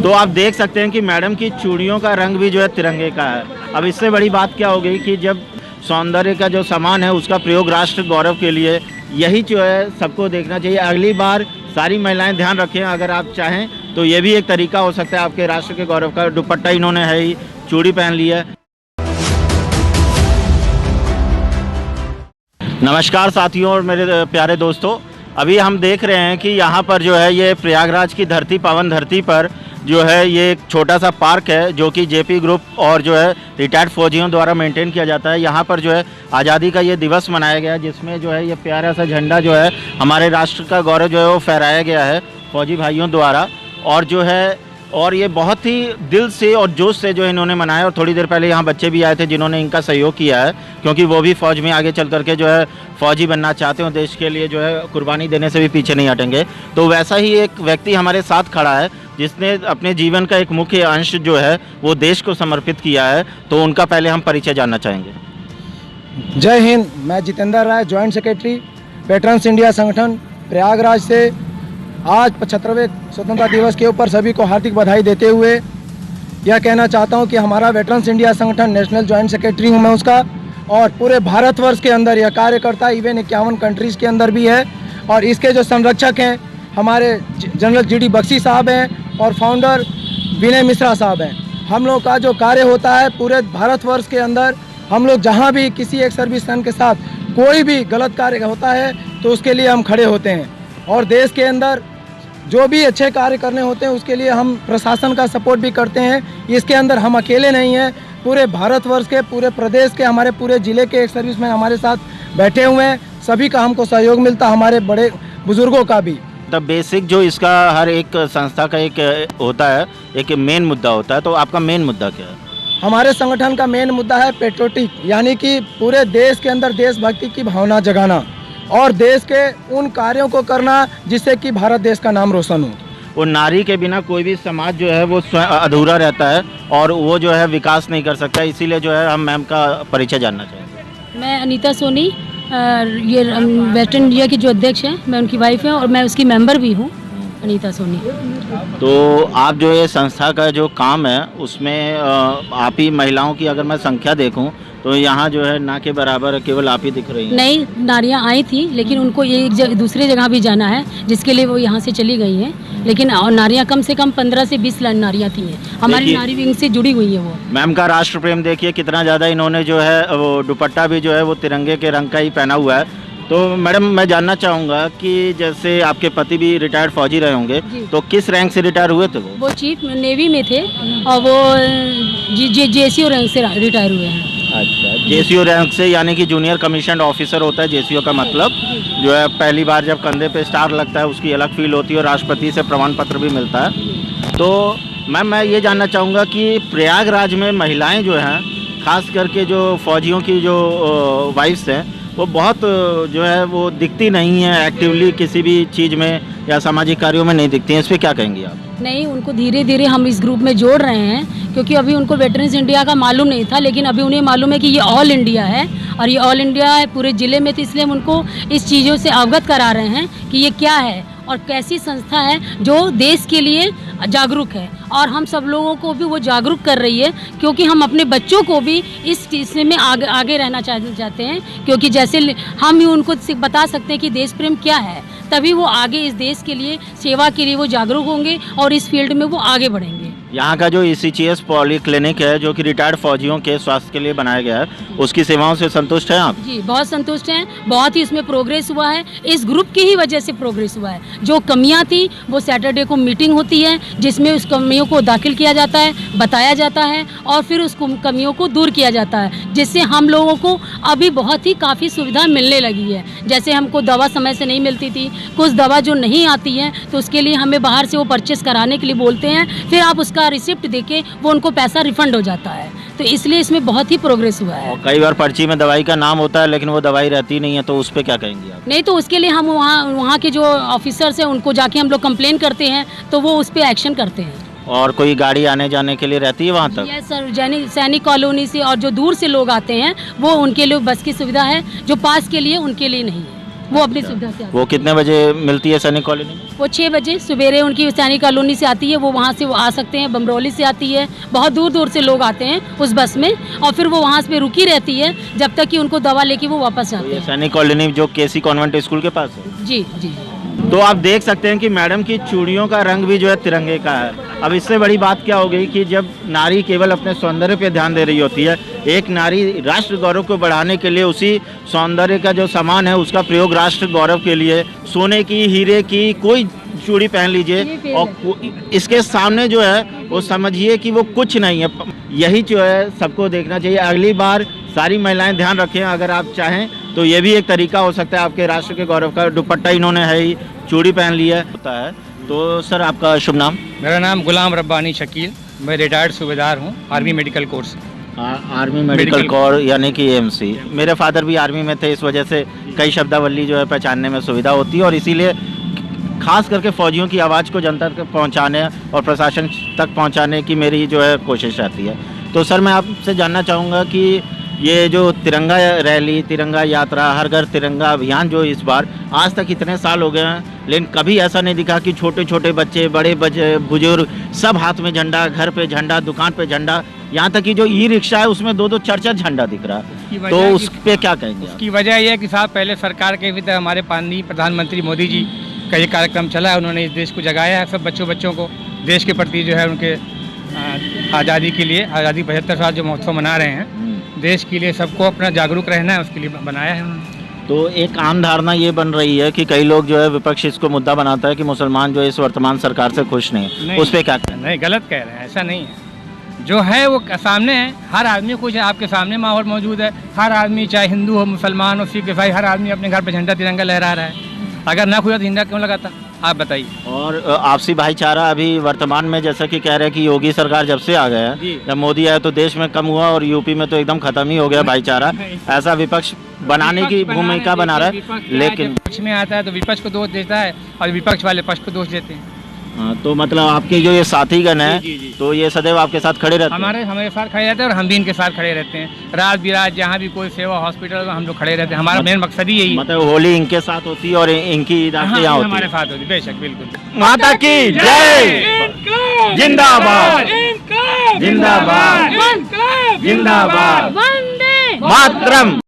तो आप देख सकते हैं कि मैडम की चूड़ियों का रंग भी जो है तिरंगे का है। अब इससे बड़ी बात क्या हो गई कि जब सौंदर्य का जो सामान है उसका प्रयोग राष्ट्र गौरव के लिए, यही जो है सबको देखना चाहिए। अगली बार सारी महिलाएं ध्यान रखें, अगर आप चाहें तो ये भी एक तरीका हो सकता है आपके राष्ट्र के गौरव का। दुपट्टा इन्होंने है ही, चूड़ी पहन ली है। नमस्कार साथियों और मेरे प्यारे दोस्तों, अभी हम देख रहे हैं कि यहाँ पर जो है ये प्रयागराज की धरती, पावन धरती पर जो है ये एक छोटा सा पार्क है जो कि जेपी ग्रुप और जो है रिटायर्ड फौजियों द्वारा मेंटेन किया जाता है। यहाँ पर जो है आज़ादी का ये दिवस मनाया गया है, जिसमें जो है ये प्यारा सा झंडा जो है हमारे राष्ट्र का गौरव जो है वो फहराया गया है फौजी भाइयों द्वारा। और जो है और ये बहुत ही दिल से और जोश से जो इन्होंने मनाया। और थोड़ी देर पहले यहाँ बच्चे भी आए थे जिन्होंने इनका सहयोग किया है, क्योंकि वो भी फ़ौज में आगे चल करके जो है फ़ौजी बनना चाहते हो, देश के लिए जो है कुर्बानी देने से भी पीछे नहीं हटेंगे। तो वैसा ही एक व्यक्ति हमारे साथ खड़ा है जिसने अपने जीवन का एक मुख्य अंश जो है वो देश को समर्पित किया है। तो उनका पहले हम परिचय जानना चाहेंगे। जय हिंद, मैं जितेंद्र राय, जॉइंट सेक्रेटरी वेटरन्स इंडिया संगठन प्रयागराज से आज 75वें स्वतंत्रता दिवस के ऊपर सभी को हार्दिक बधाई देते हुए यह कहना चाहता हूं कि हमारा वेटरन्स इंडिया संगठन नेशनल जॉइंट सेक्रेटरी हूं मैं उसका, और पूरे भारतवर्ष के अंदर यह कार्य करता है, इवन 51 कंट्रीज़ के अंदर भी है। और इसके जो संरक्षक हैं हमारे जनरल GD बख्शी साहब हैं और फाउंडर विनय मिश्रा साहब हैं। हम लोग का जो कार्य होता है पूरे भारतवर्ष के अंदर, हम लोग जहाँ भी किसी एक सर्विसमैन के साथ कोई भी गलत कार्य होता है तो उसके लिए हम खड़े होते हैं। और देश के अंदर जो भी अच्छे कार्य करने होते हैं उसके लिए हम प्रशासन का सपोर्ट भी करते हैं। इसके अंदर हम अकेले नहीं हैं, पूरे भारतवर्ष के, पूरे प्रदेश के, हमारे पूरे ज़िले के एक सर्विसमैन हमारे साथ बैठे हुए हैं। सभी का हमको सहयोग मिलता, हमारे बड़े बुजुर्गों का भी। तब बेसिक जो इसका हर एक संस्था का एक होता है, एक मेन मुद्दा होता है, तो आपका मेन मुद्दा क्या है? हमारे संगठन का मेन मुद्दा है पेट्रियोटिक, यानी कि पूरे देश के अंदर देशभक्ति की भावना जगाना और देश के उन कार्यों को करना जिससे कि भारत देश का नाम रोशन हो। और नारी के बिना कोई भी समाज जो है वो अधूरा रहता है और वो जो है विकास नहीं कर सकता। इसीलिए जो है हम मैम का परिचय जानना चाहेंगे। मैं अनीता सोनी, ये वेटरन इंडिया की जो अध्यक्ष हैं, मैं उनकी वाइफ है और मैं उसकी मेंबर भी हूँ, अनीता सोनी। तो आप जो ये संस्था का जो काम है उसमें आप ही महिलाओं की अगर मैं संख्या देखूं तो यहाँ जो है ना के बराबर केवल आप ही दिख रही हैं। नई नारियाँ आई थी लेकिन उनको एक दूसरे जगह भी जाना है जिसके लिए वो यहाँ से चली गई हैं। लेकिन नारियाँ कम से कम 15 से 20 नारियाँ थी हैं, हमारी नारी विंग से जुड़ी हुई है वो। मैम का राष्ट्र प्रेम देखिए कितना ज़्यादा, इन्होंने जो है वो दुपट्टा भी जो है वो तिरंगे के रंग का ही पहना हुआ है। तो मैडम मैं जानना चाहूँगा कि जैसे आपके पति भी रिटायर्ड फौजी रहे होंगे, तो किस रैंक से रिटायर हुए थे वो? चीफ नेवी में थे और वो JCO रैंक से रिटायर हुए हैं। अच्छा, JCO रैंक से, यानी कि जूनियर कमीशन ऑफिसर होता है JCO का मतलब, जो है पहली बार जब कंधे पे स्टार लगता है उसकी अलग फील होती है और राष्ट्रपति से प्रमाण पत्र भी मिलता है। तो मैम मैं ये जानना चाहूँगा कि प्रयागराज में महिलाएं जो हैं, खास करके जो फौजियों की जो वाइफ्स हैं, वो बहुत जो है वो दिखती नहीं है एक्टिवली, किसी भी चीज़ में या सामाजिक कार्यों में नहीं दिखती हैं। इस पर क्या कहेंगी आप? नहीं, उनको धीरे धीरे हम इस ग्रुप में जोड़ रहे हैं, क्योंकि अभी उनको वेटरन्स इंडिया का मालूम नहीं था, लेकिन अभी उन्हें मालूम है कि ये ऑल इंडिया है और ये ऑल इंडिया है पूरे ज़िले में। तो इसलिए हम उनको इस चीज़ों से अवगत करा रहे हैं कि ये क्या है और कैसी संस्था है जो देश के लिए जागरूक है। और हम सब लोगों को भी वो जागरूक कर रही है, क्योंकि हम अपने बच्चों को भी इस चीज़ में आगे रहना चाहते हैं, क्योंकि जैसे हम ही उनको बता सकते हैं कि देश प्रेम क्या है, तभी वो आगे इस देश के लिए, सेवा के लिए वो जागरूक होंगे और इस फील्ड में वो आगे बढ़ेंगे। यहाँ का जो ECHS पॉलीक्लिनिक है जो कि रिटायर्ड फौजियों के स्वास्थ्य के लिए बनाया गया है, उसकी सेवाओं से संतुष्ट हैं आप? जी, बहुत संतुष्ट हैं, बहुत ही इसमें प्रोग्रेस हुआ है, इस ग्रुप की ही वजह से प्रोग्रेस हुआ है। जो कमियां थी वो सैटरडे को मीटिंग होती है जिसमें उस कमियों को दाखिल किया जाता है, बताया जाता है और फिर उस कमियों को दूर किया जाता है, जिससे हम लोगों को अभी बहुत ही काफ़ी सुविधा मिलने लगी है। जैसे हमको दवा समय से नहीं मिलती थी, कुछ दवा जो नहीं आती है तो उसके लिए हमें बाहर से वो परचेस कराने के लिए बोलते हैं, फिर आप उसका रिसिप्ट देके वो उनको पैसा रिफंड हो जाता है। तो इसलिए इसमें बहुत ही प्रोग्रेस हुआ है। और कई बार पर्ची में दवाई का नाम होता है लेकिन वो दवाई रहती नहीं है, तो उस पर क्या कहेंगे आप? नहीं, तो उसके लिए हम वहाँ के जो ऑफिसर्स हैं उनको जाके हम लोग कंप्लेन करते हैं तो वो उस पर एक्शन करते हैं। और कोई गाड़ी आने जाने के लिए रहती है वहाँ तक? यस सर, सैनिक कॉलोनी से और जो दूर से लोग आते हैं वो उनके लिए बस की सुविधा है, जो पास के लिए उनके लिए नहीं है। वो अपनी सुविधा से आते वो कितने बजे मिलती है सैनिक कॉलोनी में? हैं। वो 6 बजे सवेरे उनकी सैनिक कॉलोनी से आती है, वो वहाँ से वो आ सकते हैं, बमरौली से आती है, बहुत दूर दूर से लोग आते हैं उस बस में, और फिर वो वहाँ पे रुकी रहती है जब तक कि उनको दवा लेके वो वापस आते ये हैं। सैनिक कॉलोनी जो केसी कॉन्वेंट स्कूल के पास है। जी जी। तो आप देख सकते हैं कि मैडम की चूड़ियों का रंग भी जो है तिरंगे का है। अब इससे बड़ी बात क्या हो गई कि जब नारी केवल अपने सौंदर्य पे ध्यान दे रही होती है, एक नारी राष्ट्र गौरव को बढ़ाने के लिए उसी सौंदर्य का जो सामान है उसका प्रयोग राष्ट्र गौरव के लिए सोने की, हीरे की कोई चूड़ी पहन लीजिए और इसके सामने जो है वो समझिए कि वो कुछ नहीं है। यही जो है सबको देखना चाहिए। अगली बार सारी महिलाएं ध्यान रखें, अगर आप चाहें तो ये भी एक तरीका हो सकता है आपके राष्ट्र के गौरव का। दुपट्टा इन्होंने है ही, चूड़ी पहन ली है होता है। तो सर आपका शुभ नाम? मेरा नाम गुलाम रब्बानी शकील, मैं रिटायर्ड सूबेदार हूँ, army medical course. Army medical corps यानी कि एएमसी। मेरे फादर भी आर्मी में थे, इस वजह से कई शब्दावली जो है पहचानने में सुविधा होती है और इसीलिए खास करके फौजियों की आवाज़ को जनता तक पहुंचाने और प्रशासन तक पहुंचाने की मेरी जो है कोशिश रहती है। तो सर मैं आपसे जानना चाहूँगा कि ये जो तिरंगा रैली, तिरंगा यात्रा, हर घर तिरंगा अभियान जो इस बार आज तक इतने साल हो गए हैं, लेकिन कभी ऐसा नहीं दिखा कि छोटे छोटे बच्चे, बड़े बुजुर्ग सब हाथ में झंडा, घर पे झंडा, दुकान पे झंडा, यहाँ तक कि जो ई रिक्शा है उसमें 2-2 4-4 झंडा दिख रहा है। तो उस पे क्या कहेंगे? उसकी वजह यह है कि साहब पहले सरकार के भी हमारे माननीय प्रधानमंत्री मोदी जी का ये कार्यक्रम चला है, उन्होंने इस देश को जगाया है, सब बच्चों को देश के प्रति जो है उनके आज़ादी के लिए, आज़ादी 75 साल जो महोत्सव मना रहे हैं, देश के लिए सबको अपना जागरूक रहना है, उसके लिए बनाया है उन्होंने। तो एक आम धारणा ये बन रही है कि कई लोग जो है विपक्ष इसको मुद्दा बनाता है कि मुसलमान जो है इस वर्तमान सरकार से खुश नहीं, उस पर क्या कहें? नहीं, गलत कह रहे हैं, ऐसा नहीं है। जो है वो सामने है, हर आदमी खुश है, आपके सामने माहौल मौजूद है, हर आदमी चाहे हिंदू हो, मुसलमान हो, सिख ईसाई, हर आदमी अपने घर पे झंडा तिरंगा लहरा रहा है। अगर ना खुदा तो झंडा क्यों लगाता, आप बताइए। और आपसी भाईचारा अभी वर्तमान में जैसा कि कह रहे हैं कि योगी सरकार जब से आ गया है, जब मोदी आया तो देश में कम हुआ और यूपी में तो एकदम खत्म ही हो गया भाईचारा। ऐसा विपक्ष बनाने की भूमिका बना रहा है, लेकिन विपक्ष में आता है तो विपक्ष को दोष देता है और विपक्ष वाले पक्ष को दोष देते हैं। हाँ, तो मतलब आपके जो ये साथीगण है तो ये सदैव आपके साथ खड़े रहते हैं? हमारे साथ खड़े रहते हैं और हम भी इनके साथ खड़े रहते हैं। रात बिरात जहाँ भी कोई सेवा हॉस्पिटल में हम लोग खड़े रहते हैं। हमारा मेन मकसद ही यही। मतलब होली इनके साथ होती है और इनकी ईद आपके यहाँ होती है? हमारे साथ होती, बेशक, बिल्कुल। माता की जय, जिंदाबाद जिंदाबाद जिंदाबाद, वंदे मातरम।